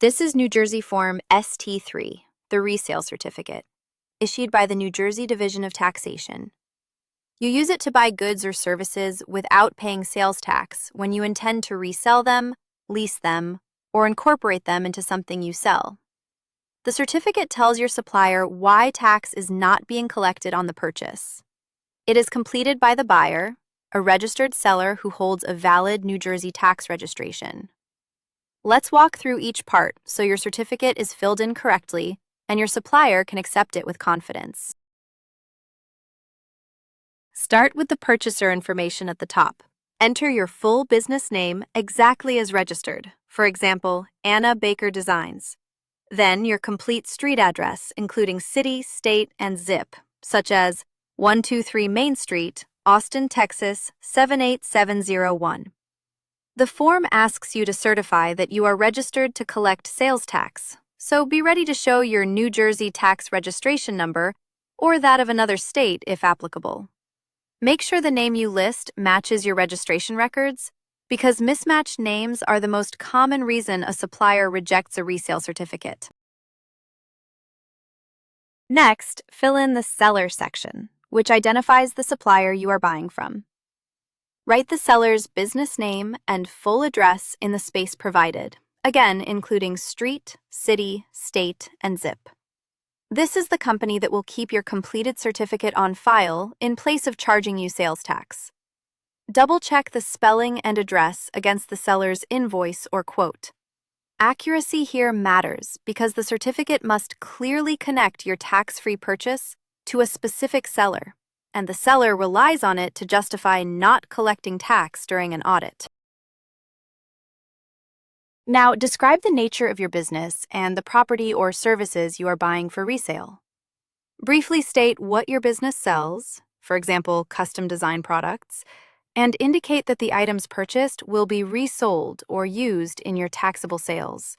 This is New Jersey Form ST-3, the Resale Certificate, issued by the New Jersey Division of Taxation. You use it to buy goods or services without paying sales tax when you intend to resell them, lease them, or incorporate them into something you sell. The certificate tells your supplier why tax is not being collected on the purchase. It is completed by the buyer, a registered seller who holds a valid New Jersey tax registration. Let's walk through each part so your certificate is filled in correctly and your supplier can accept it with confidence. Start with the purchaser information at the top. Enter your full business name exactly as registered, for example, Anna Baker Designs. Then your complete street address, including city, state, and zip, such as 123 Main Street, Austin, Texas 78701. The form asks you to certify that you are registered to collect sales tax, so be ready to show your New Jersey tax registration number or that of another state if applicable. Make sure the name you list matches your registration records, because mismatched names are the most common reason a supplier rejects a resale certificate. Next, fill in the seller section, which identifies the supplier you are buying from. Write the seller's business name and full address in the space provided, again including street, city, state, and zip. This is the company that will keep your completed certificate on file in place of charging you sales tax. Double-check the spelling and address against the seller's invoice or quote. Accuracy here matters because the certificate must clearly connect your tax-free purchase to a specific seller, and the seller relies on it to justify not collecting tax during an audit. Now, describe the nature of your business and the property or services you are buying for resale. Briefly state what your business sells, for example, custom design products, and indicate that the items purchased will be resold or used in your taxable sales.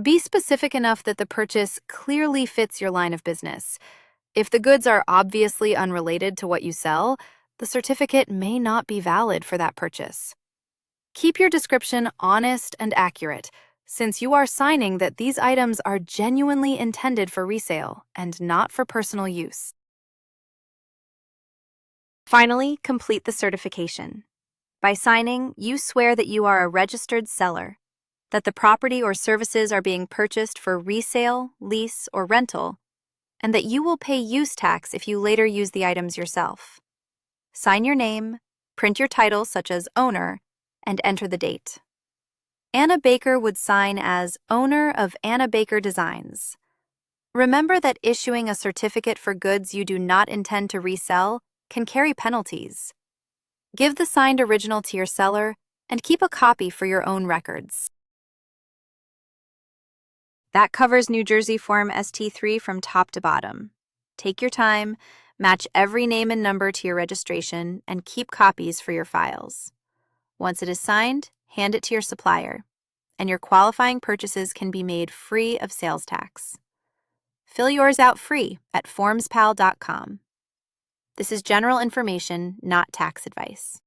Be specific enough that the purchase clearly fits your line of business. If the goods are obviously unrelated to what you sell, the certificate may not be valid for that purchase. Keep your description honest and accurate, since you are signing that these items are genuinely intended for resale and not for personal use. Finally, complete the certification. By signing, you swear that you are a registered seller, that the property or services are being purchased for resale, lease, or rental, and that you will pay use tax if you later use the items yourself. Sign your name, print your title such as owner, and enter the date. Anna Baker would sign as owner of Anna Baker Designs. Remember that issuing a certificate for goods you do not intend to resell can carry penalties. Give the signed original to your seller and keep a copy for your own records. That covers New Jersey Form ST-3 from top to bottom. Take your time, match every name and number to your registration, and keep copies for your files. Once it is signed, hand it to your supplier, and your qualifying purchases can be made free of sales tax. Fill yours out free at FormsPal.com. This is general information, not tax advice.